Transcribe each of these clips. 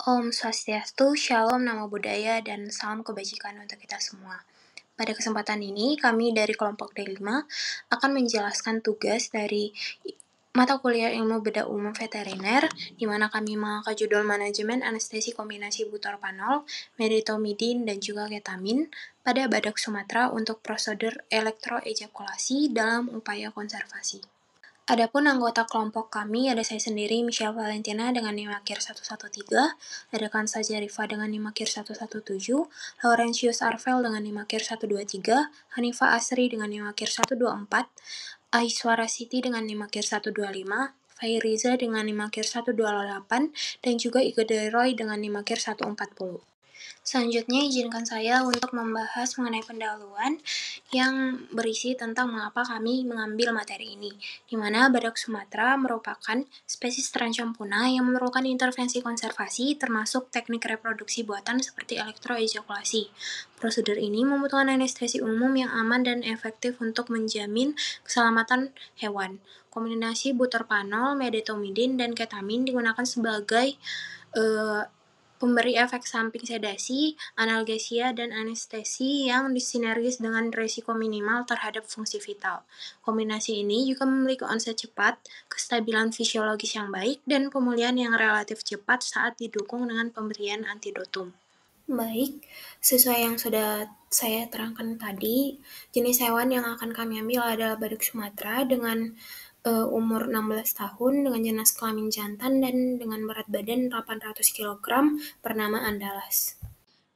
Om Swastiastu, Shalom, Namo Buddhaya, dan salam kebajikan untuk kita semua. Pada kesempatan ini, kami dari kelompok D5 akan menjelaskan tugas dari mata kuliah Ilmu Bedah Umum Veteriner, di mana kami mengangkat judul Manajemen Anestesi Kombinasi Butorphanol, Medetomidin, dan juga ketamin pada badak Sumatera untuk prosedur elektroejakulasi dalam upaya konservasi. Adapun anggota kelompok kami ada saya sendiri, Michelle Valentina dengan NIM akhir 113, ada Kansa Jarifa dengan NIM akhir 117, Laurentius Arvel dengan NIM akhir 123, Hanifa Asri dengan NIM akhir 124, Aiswara Siti dengan NIM akhir 125, Fairiza dengan NIM akhir 128, dan juga Ika Roy dengan NIM akhir 140. Selanjutnya, izinkan saya untuk membahas mengenai pendahuluan yang berisi tentang mengapa kami mengambil materi ini, di mana badak Sumatera merupakan spesies terancam punah yang memerlukan intervensi konservasi termasuk teknik reproduksi buatan seperti elektroejakulasi. Prosedur ini membutuhkan anestesi umum yang aman dan efektif untuk menjamin keselamatan hewan. Kombinasi butorphanol, medetomidin, dan ketamin digunakan sebagai pemberi efek samping sedasi, analgesia, dan anestesi yang disinergis dengan risiko minimal terhadap fungsi vital. Kombinasi ini juga memiliki onset cepat, kestabilan fisiologis yang baik, dan pemulihan yang relatif cepat saat didukung dengan pemberian antidotum. Baik, sesuai yang sudah saya terangkan tadi, jenis hewan yang akan kami ambil adalah badak Sumatera dengan umur 16 tahun dengan jenis kelamin jantan dan dengan berat badan 800 kg bernama Andalas.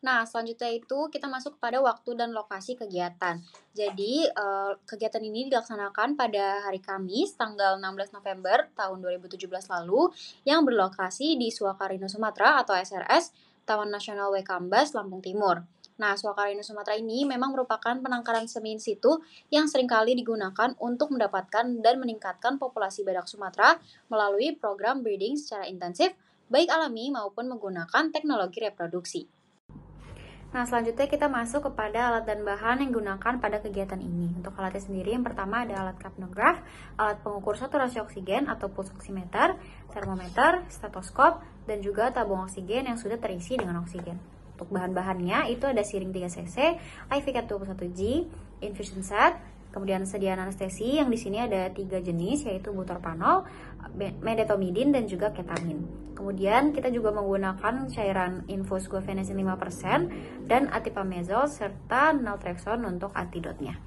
Nah, selanjutnya itu kita masuk kepada waktu dan lokasi kegiatan. Jadi, kegiatan ini dilaksanakan pada hari Kamis, tanggal 16 November tahun 2017 lalu, yang berlokasi di Suakarino Sumatera atau SRS, Taman Nasional Waikambas, Lampung Timur. Nah, Suakarino Sumatera ini memang merupakan penangkaran semi in situ yang seringkali digunakan untuk mendapatkan dan meningkatkan populasi badak Sumatera melalui program breeding secara intensif, baik alami maupun menggunakan teknologi reproduksi. Nah, selanjutnya kita masuk kepada alat dan bahan yang digunakan pada kegiatan ini. Untuk alatnya sendiri, yang pertama ada alat kapnograf, alat pengukur saturasi oksigen atau pulse oximeter, termometer, stetoskop, dan juga tabung oksigen yang sudah terisi dengan oksigen. Untuk bahan-bahannya itu ada siring 3 cc, IV cat 21G, infusion set, kemudian sediaan anestesi yang di sini ada 3 jenis yaitu butorphanol, medetomidin, dan juga ketamin. Kemudian kita juga menggunakan cairan infus guaifenesin 5% dan atipamezol serta naltrexone untuk antidotnya.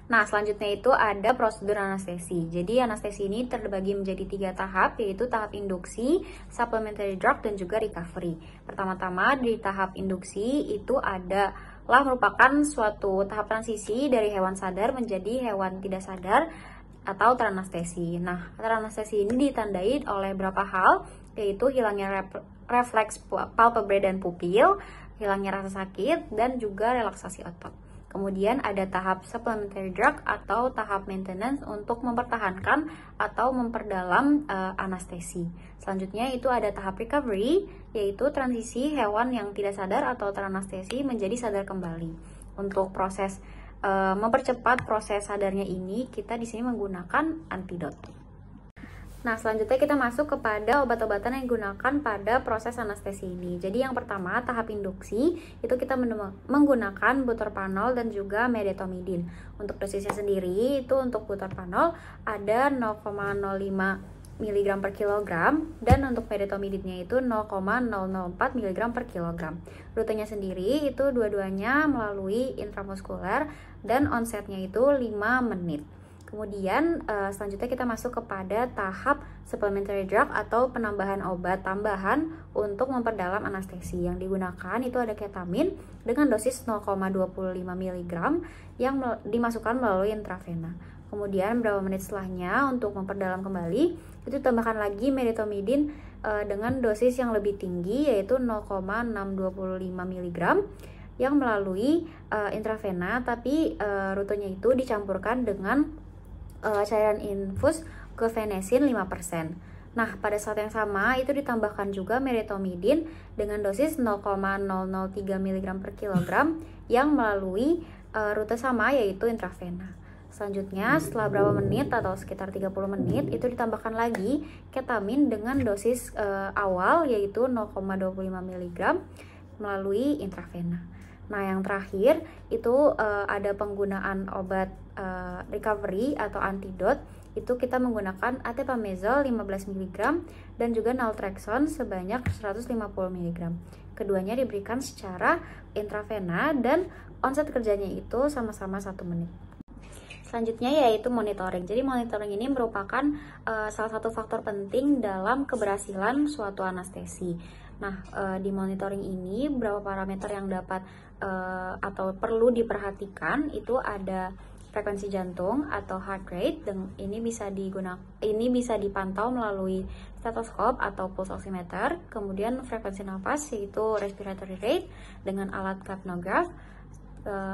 Nah, selanjutnya itu ada prosedur anestesi. Jadi anestesi ini terbagi menjadi 3 tahap, yaitu tahap induksi, supplementary drug, dan juga recovery. Pertama-tama di tahap induksi itu adalah merupakan suatu tahap transisi dari hewan sadar menjadi hewan tidak sadar atau teranestesi. Nah, teranestesi ini ditandai oleh beberapa hal, yaitu hilangnya refleks palpebre dan pupil, hilangnya rasa sakit, dan juga relaksasi otot. Kemudian ada tahap supplementary drug atau tahap maintenance untuk mempertahankan atau memperdalam anestesi. Selanjutnya itu ada tahap recovery, yaitu transisi hewan yang tidak sadar atau teranestesi menjadi sadar kembali. Untuk proses mempercepat proses sadarnya ini, kita di sini menggunakan antidot. Nah, selanjutnya kita masuk kepada obat-obatan yang digunakan pada proses anestesi ini. Jadi yang pertama, tahap induksi, itu kita menggunakan butorphanol dan juga medetomidin. Untuk dosisnya sendiri, itu untuk butorphanol ada 0,05 mg per kilogram, dan untuk medetomidinnya itu 0,004 mg per kilogram. Rutenya sendiri itu dua-duanya melalui intramuskuler dan onsetnya itu 5 menit. Kemudian selanjutnya kita masuk kepada tahap supplementary drug atau penambahan obat tambahan untuk memperdalam anestesi. Yang digunakan itu ada ketamin dengan dosis 0,25 mg yang dimasukkan melalui intravena. Kemudian beberapa menit setelahnya untuk memperdalam kembali itu tambahkan lagi medetomidin dengan dosis yang lebih tinggi yaitu 0,625 mg yang melalui intravena, tapi rutenya itu dicampurkan dengan cairan infus guaifenesin 5%. Nah, pada saat yang sama itu ditambahkan juga medetomidin dengan dosis 0,003 mg per kilogram yang melalui rute sama yaitu intravena. Selanjutnya, setelah berapa menit atau sekitar 30 menit, itu ditambahkan lagi ketamin dengan dosis awal yaitu 0,25 mg melalui intravena. Nah, yang terakhir itu ada penggunaan obat recovery atau antidot. Itu kita menggunakan atepamezol 15 mg dan juga naltrexone sebanyak 150 mg. Keduanya diberikan secara intravena dan onset kerjanya itu sama-sama 1 menit. Selanjutnya yaitu monitoring. Jadi monitoring ini merupakan salah satu faktor penting dalam keberhasilan suatu anestesi. Nah, di monitoring ini beberapa parameter yang dapat atau perlu diperhatikan itu ada frekuensi jantung atau heart rate, dan ini bisa dipantau melalui stetoskop atau pulse oximeter. Kemudian frekuensi nafas yaitu respiratory rate dengan alat capnograph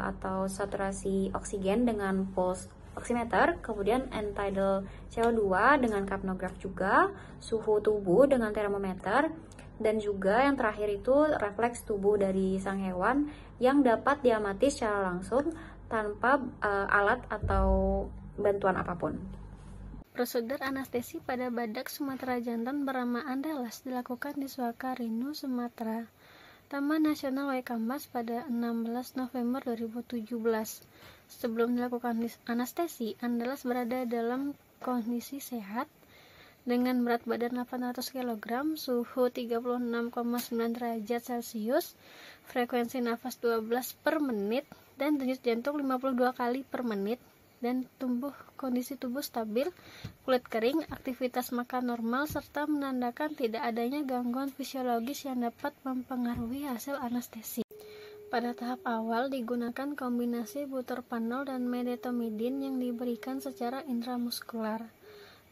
atau saturasi oksigen dengan pulse oximeter, kemudian end tidal CO2 dengan capnograph juga, suhu tubuh dengan termometer, dan juga yang terakhir itu refleks tubuh dari sang hewan yang dapat diamati secara langsung tanpa alat atau bantuan apapun. Prosedur anestesi pada badak Sumatera jantan bernama Andalas dilakukan di Suakarino, Sumatera, Taman Nasional Waikambas pada 16 November 2017. Sebelum dilakukan anestesi, Andalas berada dalam kondisi sehat dengan berat badan 800 kg, suhu 36,9 derajat Celcius, frekuensi nafas 12 per menit, dan denyut jantung 52 kali per menit, dan kondisi tubuh stabil, kulit kering, aktivitas makan normal, serta menandakan tidak adanya gangguan fisiologis yang dapat mempengaruhi hasil anestesi. Pada tahap awal digunakan kombinasi buterpanol dan medetomidin yang diberikan secara intramuskular.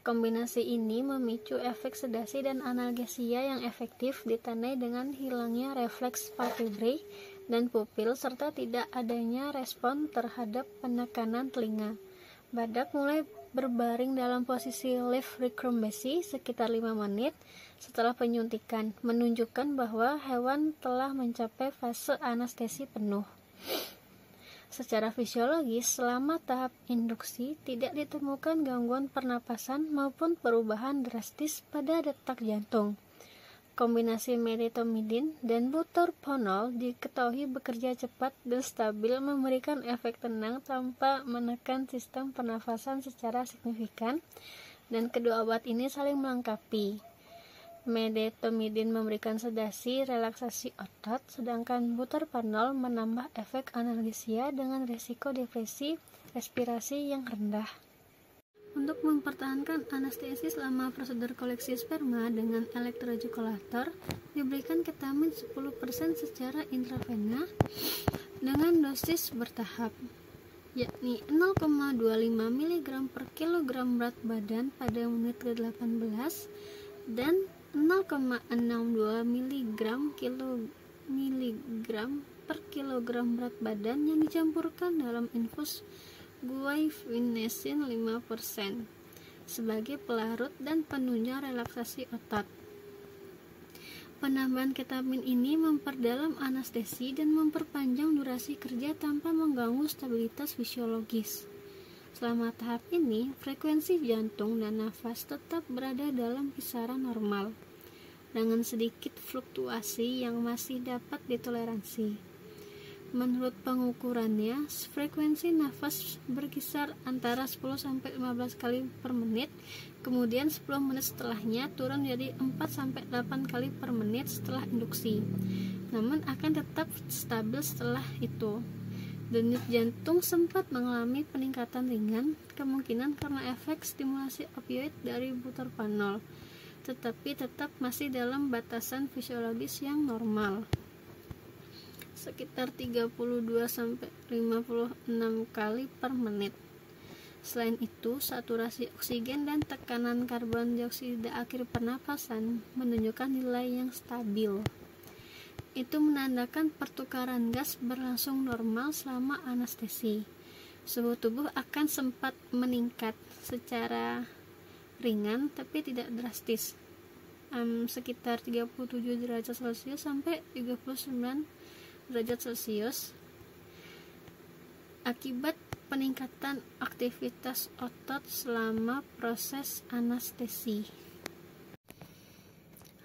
Kombinasi ini memicu efek sedasi dan analgesia yang efektif ditandai dengan hilangnya refleks palpebrae dan pupil serta tidak adanya respon terhadap penekanan telinga. Badak mulai berbaring dalam posisi left recumbency sekitar 5 menit setelah penyuntikan, menunjukkan bahwa hewan telah mencapai fase anestesi penuh. Secara fisiologis, selama tahap induksi tidak ditemukan gangguan pernapasan maupun perubahan drastis pada detak jantung. Kombinasi medetomidin dan buterpanol diketahui bekerja cepat dan stabil, memberikan efek tenang tanpa menekan sistem pernafasan secara signifikan, dan kedua obat ini saling melengkapi. Medetomidin memberikan sedasi relaksasi otot, sedangkan buterpanol menambah efek analgesia dengan risiko depresi respirasi yang rendah. Untuk mempertahankan anestesi selama prosedur koleksi sperma dengan elektrojugulator, diberikan ketamin 10% secara intravena dengan dosis bertahap, yakni 0,25 mg per kilogram berat badan pada menit ke-18 dan 0,62 mg per kilogram berat badan yang dicampurkan dalam infus guaifenesin 5% sebagai pelarut dan penunjang relaksasi otot. Penambahan ketamin ini memperdalam anestesi dan memperpanjang durasi kerja tanpa mengganggu stabilitas fisiologis. Selama tahap ini, frekuensi jantung dan nafas tetap berada dalam kisaran normal, dengan sedikit fluktuasi yang masih dapat ditoleransi. Menurut pengukurannya, frekuensi nafas berkisar antara 10-15 kali per menit, kemudian 10 menit setelahnya turun jadi 4-8 kali per menit setelah induksi, namun akan tetap stabil setelah itu. Denyut jantung sempat mengalami peningkatan ringan, kemungkinan karena efek stimulasi opioid dari buterpanol, tetapi tetap masih dalam batasan fisiologis yang normal, sekitar 32-56 kali per menit. Selain itu, saturasi oksigen dan tekanan karbon dioksida akhir pernapasan menunjukkan nilai yang stabil. Itu menandakan pertukaran gas berlangsung normal selama anestesi. Suhu tubuh akan sempat meningkat secara ringan tapi tidak drastis, sekitar 37 derajat Celcius sampai 39 derajat Celcius, akibat peningkatan aktivitas otot selama proses anestesi.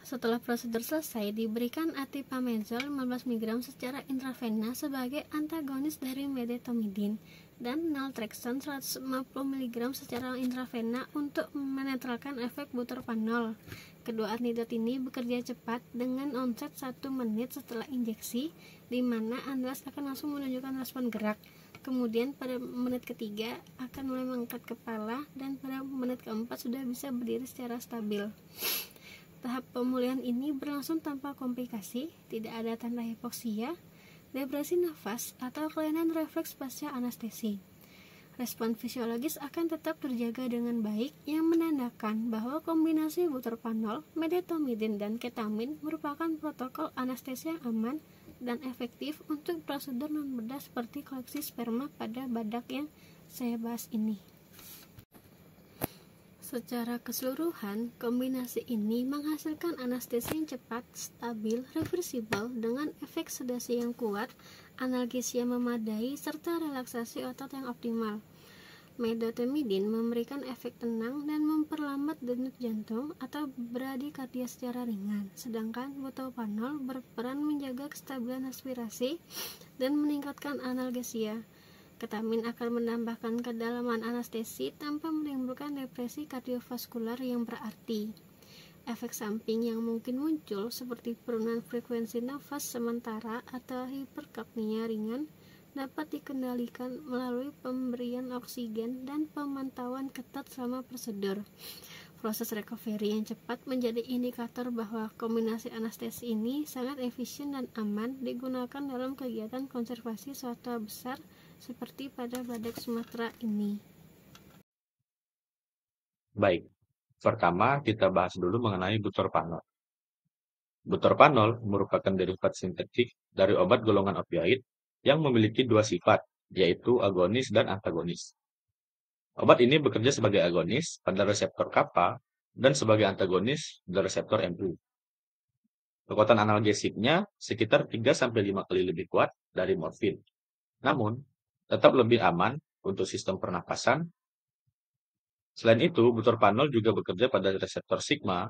Setelah prosedur selesai, diberikan atipamezol 15 mg secara intravena sebagai antagonis dari medetomidin dan naltrexone 150 mg secara intravena untuk menetralkan efek butorphanol. Kedua antidot ini bekerja cepat dengan onset 1 menit setelah injeksi, di mana Andalas akan langsung menunjukkan respon gerak. Kemudian pada menit ketiga akan mulai mengangkat kepala, dan pada menit keempat sudah bisa berdiri secara stabil. Tahap pemulihan ini berlangsung tanpa komplikasi, tidak ada tanda hipoksia, depresi nafas, atau kelainan refleks pasca anestesi. Respon fisiologis akan tetap terjaga dengan baik, yang menandakan bahwa kombinasi butorphanol, medetomidin, dan ketamin merupakan protokol anestesi yang aman dan efektif untuk prosedur non-bedah seperti koleksi sperma pada badak yang saya bahas ini. Secara keseluruhan, kombinasi ini menghasilkan anestesi yang cepat, stabil, reversibel dengan efek sedasi yang kuat, analgesia memadai, serta relaksasi otot yang optimal. Medetomidin memberikan efek tenang dan memperlambat denyut jantung atau bradikardia secara ringan, sedangkan butorphanol berperan menjaga kestabilan respirasi dan meningkatkan analgesia. Ketamin akan menambahkan kedalaman anestesi tanpa menimbulkan depresi kardiovaskular yang berarti. Efek samping yang mungkin muncul seperti penurunan frekuensi nafas sementara atau hiperkapnia ringan dapat dikendalikan melalui pemberian oksigen dan pemantauan ketat selama prosedur. Proses recovery yang cepat menjadi indikator bahwa kombinasi anestesi ini sangat efisien dan aman digunakan dalam kegiatan konservasi satwa besar seperti pada badak Sumatera ini. Baik, pertama kita bahas dulu mengenai butorphanol. Butorphanol merupakan derivat sintetik dari obat golongan opioid yang memiliki dua sifat, yaitu agonis dan antagonis. Obat ini bekerja sebagai agonis pada reseptor kappa dan sebagai antagonis pada reseptor mu. Kekuatan analgesiknya sekitar 3-5 kali lebih kuat dari morfin. Namun, tetap lebih aman untuk sistem pernapasan. Selain itu, butorphanol juga bekerja pada reseptor sigma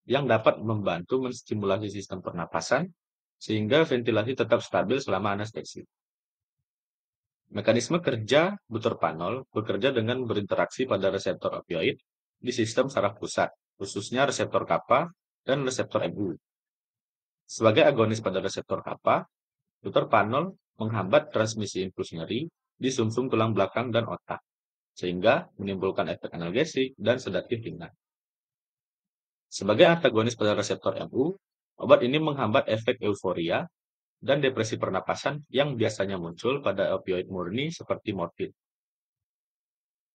yang dapat membantu menstimulasi sistem pernapasan sehingga ventilasi tetap stabil selama anestesi. Mekanisme kerja butorphanol bekerja dengan berinteraksi pada reseptor opioid di sistem saraf pusat, khususnya reseptor kappa dan reseptor mu. Sebagai agonis pada reseptor kappa, butorphanol menghambat transmisi impuls nyeri di sumsum tulang belakang dan otak, sehingga menimbulkan efek analgesik dan sedatif ringan. Sebagai antagonis pada reseptor mu, obat ini menghambat efek euforia dan depresi pernapasan yang biasanya muncul pada opioid murni seperti morfin.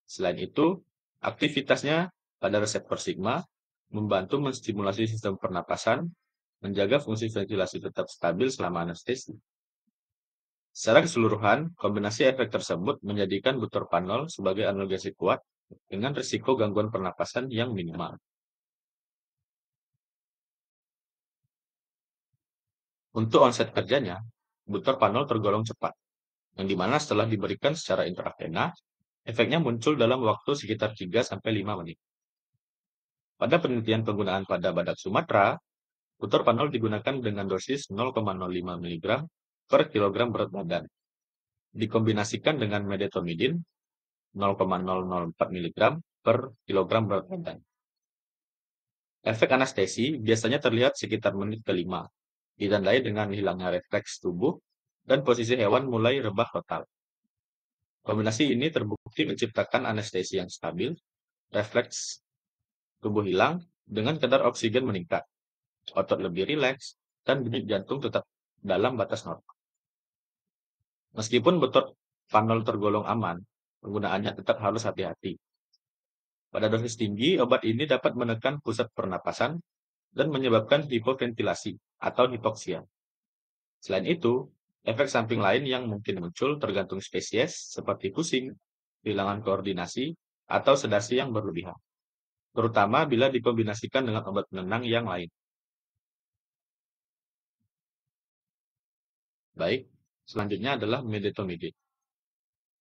Selain itu, aktivitasnya pada reseptor sigma membantu menstimulasi sistem pernapasan, menjaga fungsi ventilasi tetap stabil selama anestesi. Secara keseluruhan, kombinasi efek tersebut menjadikan butorphanol sebagai analgesik kuat dengan risiko gangguan pernapasan yang minimal. Untuk onset kerjanya, butorphanol tergolong cepat, yang dimana setelah diberikan secara intravena, efeknya muncul dalam waktu sekitar 3-5 menit. Pada penelitian penggunaan pada badak Sumatera, butorphanol digunakan dengan dosis 0,05 mg per kilogram berat badan, dikombinasikan dengan medetomidin 0,004 mg per kilogram berat badan. Efek anestesi biasanya terlihat sekitar menit kelima, ditandai dengan hilangnya refleks tubuh dan posisi hewan mulai rebah total. Kombinasi ini terbukti menciptakan anestesi yang stabil, refleks tubuh hilang dengan kadar oksigen meningkat, otot lebih rileks, dan denyut jantung tetap dalam batas normal. Meskipun butorphanol tergolong aman, penggunaannya tetap harus hati-hati. Pada dosis tinggi, obat ini dapat menekan pusat pernapasan dan menyebabkan hipoventilasi atau hipoksia. Selain itu, efek samping lain yang mungkin muncul tergantung spesies seperti pusing, kehilangan koordinasi, atau sedasi yang berlebihan, terutama bila dikombinasikan dengan obat penenang yang lain. Baik, selanjutnya adalah medetomidin.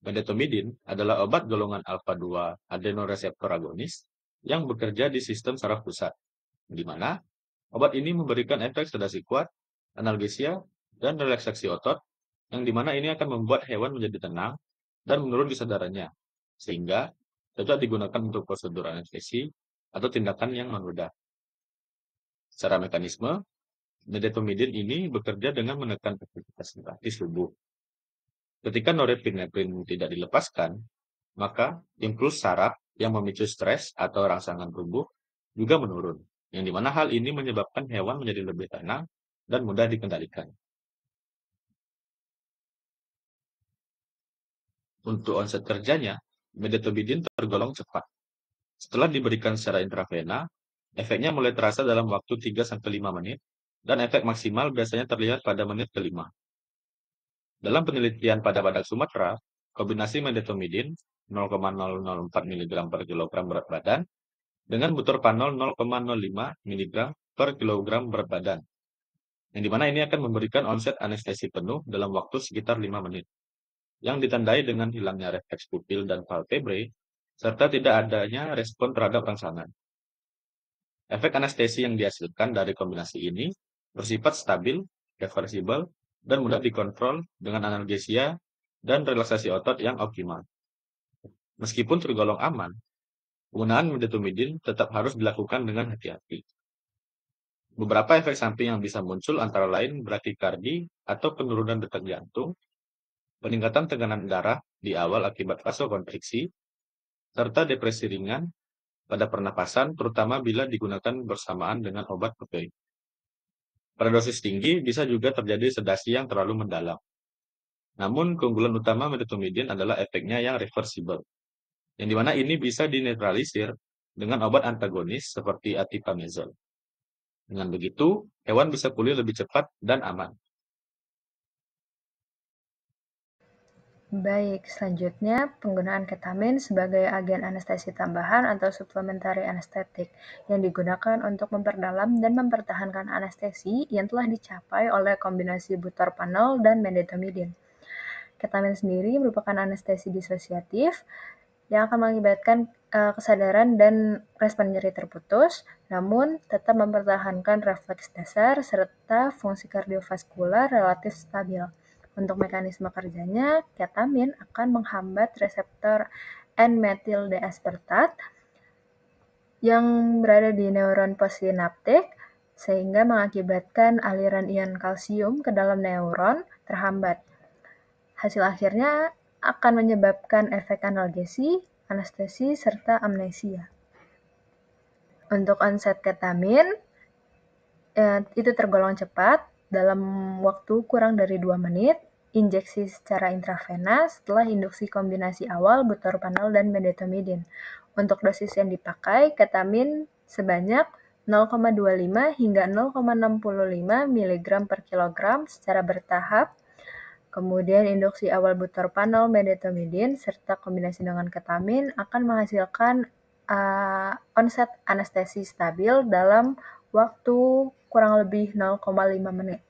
Medetomidin adalah obat golongan alfa-2 adenoreseptor agonis yang bekerja di sistem saraf pusat, di mana obat ini memberikan efek sedasi kuat, analgesia, dan relaksasi otot, yang dimana ini akan membuat hewan menjadi tenang dan menurun kesadarannya, sehingga cocok digunakan untuk prosedur anestesi atau tindakan yang menggoda. Secara mekanisme, medetomidin ini bekerja dengan menekan aktivitas simpatis tubuh. Ketika norepinefrin tidak dilepaskan, maka impuls saraf yang memicu stres atau rangsangan tubuh juga menurun, yang dimana hal ini menyebabkan hewan menjadi lebih tenang dan mudah dikendalikan. Untuk onset kerjanya, medetomidin tergolong cepat. Setelah diberikan secara intravena, efeknya mulai terasa dalam waktu 3-5 menit, dan efek maksimal biasanya terlihat pada menit ke-5. Dalam penelitian pada badak Sumatera, kombinasi medetomidin 0,004 mg per kilogram berat badan dengan butorphanol 0,05 mg per kilogram berat badan, yang dimana ini akan memberikan onset anestesi penuh dalam waktu sekitar 5 menit, yang ditandai dengan hilangnya refleks pupil dan palpebrae, serta tidak adanya respon terhadap rangsangan. Efek anestesi yang dihasilkan dari kombinasi ini bersifat stabil, reversibel, dan mudah dikontrol dengan analgesia dan relaksasi otot yang optimal. Meskipun tergolong aman, penggunaan medetomidin tetap harus dilakukan dengan hati-hati. Beberapa efek samping yang bisa muncul antara lain brakikardi atau penurunan detak jantung, peningkatan tekanan darah di awal akibat vasokonstriksi, serta depresi ringan pada pernapasan, terutama bila digunakan bersamaan dengan obat opioid. Pada dosis tinggi bisa juga terjadi sedasi yang terlalu mendalam. Namun keunggulan utama medetomidin adalah efeknya yang reversible, yang dimana ini bisa dinetralisir dengan obat antagonis seperti atipamezol. Dengan begitu, hewan bisa pulih lebih cepat dan aman. Baik, selanjutnya penggunaan ketamin sebagai agen anestesi tambahan atau suplementari anestetik yang digunakan untuk memperdalam dan mempertahankan anestesi yang telah dicapai oleh kombinasi butorphanol dan medetomidin. Ketamin sendiri merupakan anestesi disosiatif yang akan mengakibatkan kesadaran dan respon nyeri terputus, namun tetap mempertahankan refleks dasar serta fungsi kardiovaskular relatif stabil. Untuk mekanisme kerjanya, ketamin akan menghambat reseptor N-metil-D-aspartat yang berada di neuron postsinaptik, sehingga mengakibatkan aliran ion kalsium ke dalam neuron terhambat. Hasil akhirnya akan menyebabkan efek analgesi, anestesi, serta amnesia. Untuk onset ketamin, itu tergolong cepat, dalam waktu kurang dari 2 menit, injeksi secara intravena setelah induksi kombinasi awal butorphanol dan medetomidin. Untuk dosis yang dipakai, ketamin sebanyak 0,25 hingga 0,65 mg per kilogram secara bertahap. Kemudian induksi awal butorphanol, medetomidin, serta kombinasi dengan ketamin akan menghasilkan onset anestesi stabil dalam waktu kurang lebih 0,5 menit.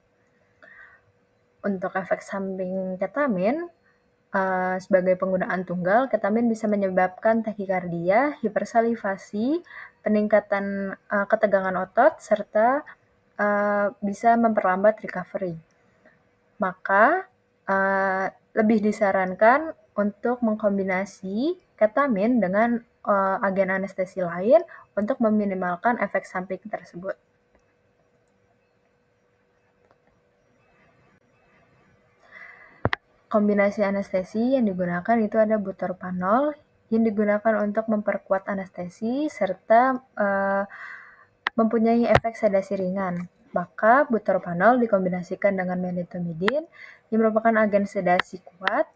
Untuk efek samping ketamin, sebagai penggunaan tunggal, ketamin bisa menyebabkan takikardia, hipersalivasi, peningkatan ketegangan otot, serta bisa memperlambat recovery. Maka, lebih disarankan untuk mengkombinasi ketamin dengan agen anestesi lain untuk meminimalkan efek samping tersebut. Kombinasi anestesi yang digunakan itu ada butorphanol yang digunakan untuk memperkuat anestesi serta mempunyai efek sedasi ringan. Maka butorphanol dikombinasikan dengan medetomidin yang merupakan agen sedasi kuat,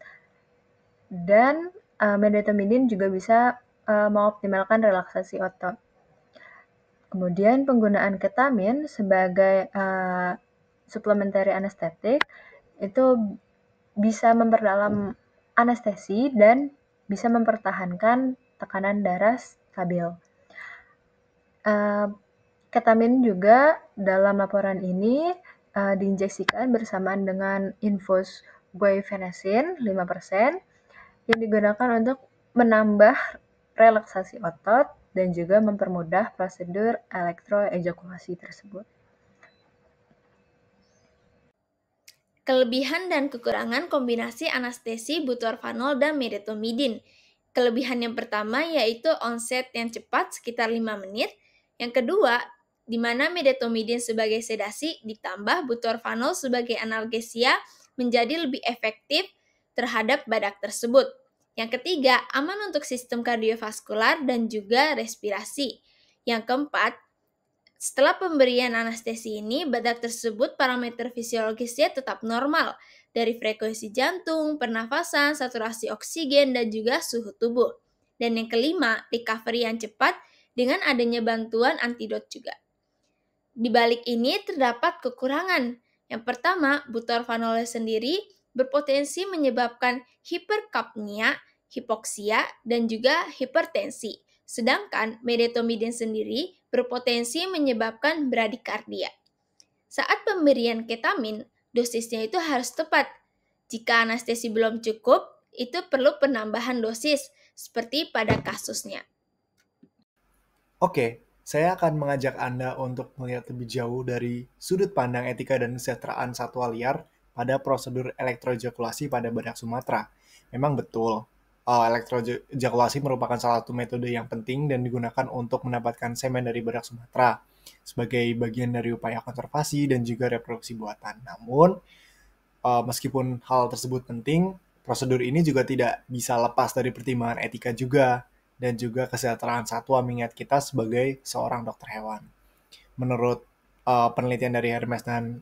dan medetomidin juga bisa mengoptimalkan relaksasi otot. Kemudian penggunaan ketamin sebagai suplementari anestetik itu bisa memperdalam anestesi dan bisa mempertahankan tekanan darah stabil. Ketamin juga dalam laporan ini diinjeksikan bersamaan dengan infus guaifenesin 5%, yang digunakan untuk menambah relaksasi otot dan juga mempermudah prosedur elektroejakulasi tersebut. Kelebihan dan kekurangan kombinasi anestesi butorphanol dan medetomidin. Kelebihan yang pertama yaitu onset yang cepat sekitar 5 menit. Yang kedua, di mana medetomidin sebagai sedasi ditambah butorphanol sebagai analgesia menjadi lebih efektif terhadap badak tersebut. Yang ketiga, aman untuk sistem kardiovaskular dan juga respirasi. Yang keempat, setelah pemberian anestesi ini, badak tersebut parameter fisiologisnya tetap normal, dari frekuensi jantung, pernafasan, saturasi oksigen, dan juga suhu tubuh. Dan yang kelima, recovery yang cepat dengan adanya bantuan antidot juga. Di balik ini terdapat kekurangan. Yang pertama, butorphanol sendiri berpotensi menyebabkan hiperkapnia, hipoksia, dan juga hipertensi. Sedangkan medetomidin sendiri berpotensi menyebabkan bradikardia. Saat pemberian ketamin, dosisnya itu harus tepat. Jika anestesi belum cukup, itu perlu penambahan dosis, seperti pada kasusnya. Oke, saya akan mengajak Anda untuk melihat lebih jauh dari sudut pandang etika dan kesejahteraan satwa liar pada prosedur elektroejakulasi pada badak Sumatera. Memang betul, elektroejakulasi merupakan salah satu metode yang penting dan digunakan untuk mendapatkan semen dari badak Sumatera sebagai bagian dari upaya konservasi dan juga reproduksi buatan. Namun, meskipun hal tersebut penting, prosedur ini juga tidak bisa lepas dari pertimbangan etika juga dan juga kesejahteraan satwa mengingat kita sebagai seorang dokter hewan. Menurut penelitian dari Hermes dan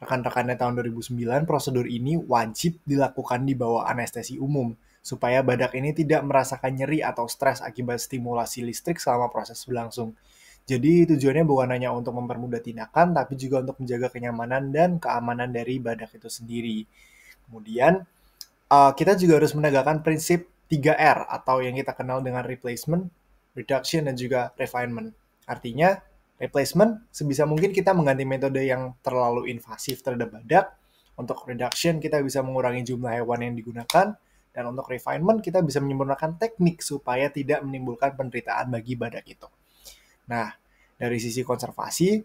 rekan-rekannya tahun 2009, prosedur ini wajib dilakukan di bawah anestesi umum supaya badak ini tidak merasakan nyeri atau stres akibat stimulasi listrik selama proses berlangsung. Jadi tujuannya bukan hanya untuk mempermudah tindakan, tapi juga untuk menjaga kenyamanan dan keamanan dari badak itu sendiri. Kemudian, kita juga harus menegakkan prinsip 3R atau yang kita kenal dengan replacement, reduction, dan juga refinement. Artinya, replacement sebisa mungkin kita mengganti metode yang terlalu invasif terhadap badak. Untuk reduction, kita bisa mengurangi jumlah hewan yang digunakan. Dan untuk refinement, kita bisa menyempurnakan teknik supaya tidak menimbulkan penderitaan bagi badak itu. Nah, dari sisi konservasi,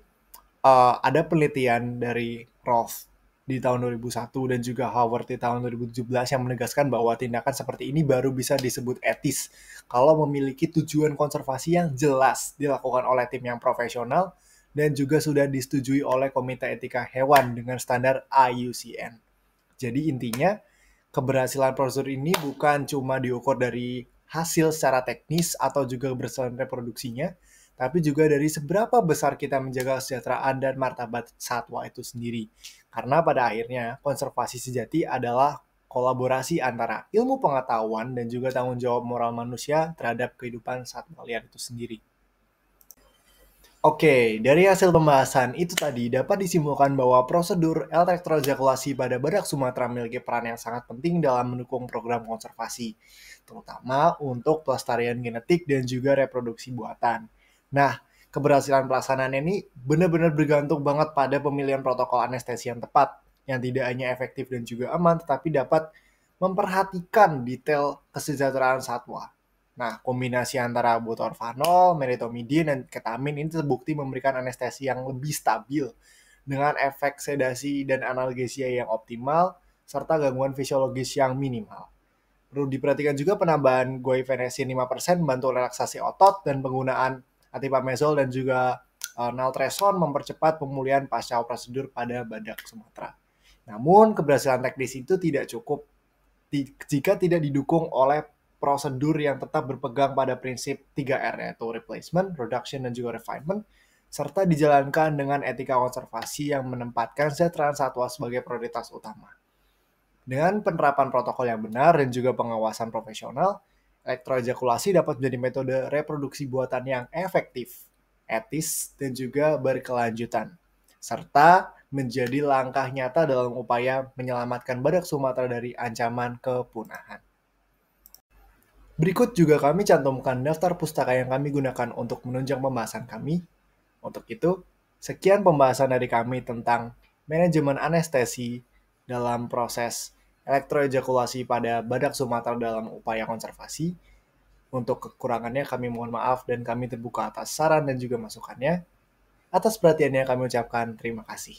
ada penelitian dari Rolf di tahun 2001 dan juga Howard di tahun 2017 yang menegaskan bahwa tindakan seperti ini baru bisa disebut etis kalau memiliki tujuan konservasi yang jelas dilakukan oleh tim yang profesional dan juga sudah disetujui oleh Komite Etika Hewan dengan standar IUCN. Jadi intinya, keberhasilan prosedur ini bukan cuma diukur dari hasil secara teknis atau juga keberhasilan reproduksinya, tapi juga dari seberapa besar kita menjaga kesejahteraan dan martabat satwa itu sendiri. Karena pada akhirnya, konservasi sejati adalah kolaborasi antara ilmu pengetahuan dan juga tanggung jawab moral manusia terhadap kehidupan satwa liar itu sendiri. Oke, dari hasil pembahasan itu tadi dapat disimpulkan bahwa prosedur elektroejakulasi pada badak Sumatera memiliki peran yang sangat penting dalam mendukung program konservasi, terutama untuk pelestarian genetik dan juga reproduksi buatan. Nah, keberhasilan pelaksanaannya ini benar-benar bergantung banget pada pemilihan protokol anestesi yang tepat, yang tidak hanya efektif dan juga aman, tetapi dapat memperhatikan detail kesejahteraan satwa. Nah, kombinasi antara butorphanol, medetomidin, dan ketamin ini terbukti memberikan anestesi yang lebih stabil dengan efek sedasi dan analgesia yang optimal serta gangguan fisiologis yang minimal. Perlu diperhatikan juga penambahan guaifenesin 5% membantu relaksasi otot dan penggunaan antipamezol dan juga naltreson mempercepat pemulihan pasca prosedur pada badak Sumatera. Namun, keberhasilan teknis itu tidak cukup jika tidak didukung oleh prosedur yang tetap berpegang pada prinsip 3R, yaitu replacement, reduction, dan juga refinement, serta dijalankan dengan etika konservasi yang menempatkan kesejahteraan satwa sebagai prioritas utama. Dengan penerapan protokol yang benar dan juga pengawasan profesional, elektroejakulasi dapat menjadi metode reproduksi buatan yang efektif, etis, dan juga berkelanjutan, serta menjadi langkah nyata dalam upaya menyelamatkan badak Sumatera dari ancaman kepunahan. Berikut juga kami cantumkan daftar pustaka yang kami gunakan untuk menunjang pembahasan kami. Untuk itu, sekian pembahasan dari kami tentang manajemen anestesi dalam proses elektroejakulasi pada badak Sumatera dalam upaya konservasi. Untuk kekurangannya kami mohon maaf dan kami terbuka atas saran dan juga masukannya. Atas perhatiannya kami ucapkan terima kasih.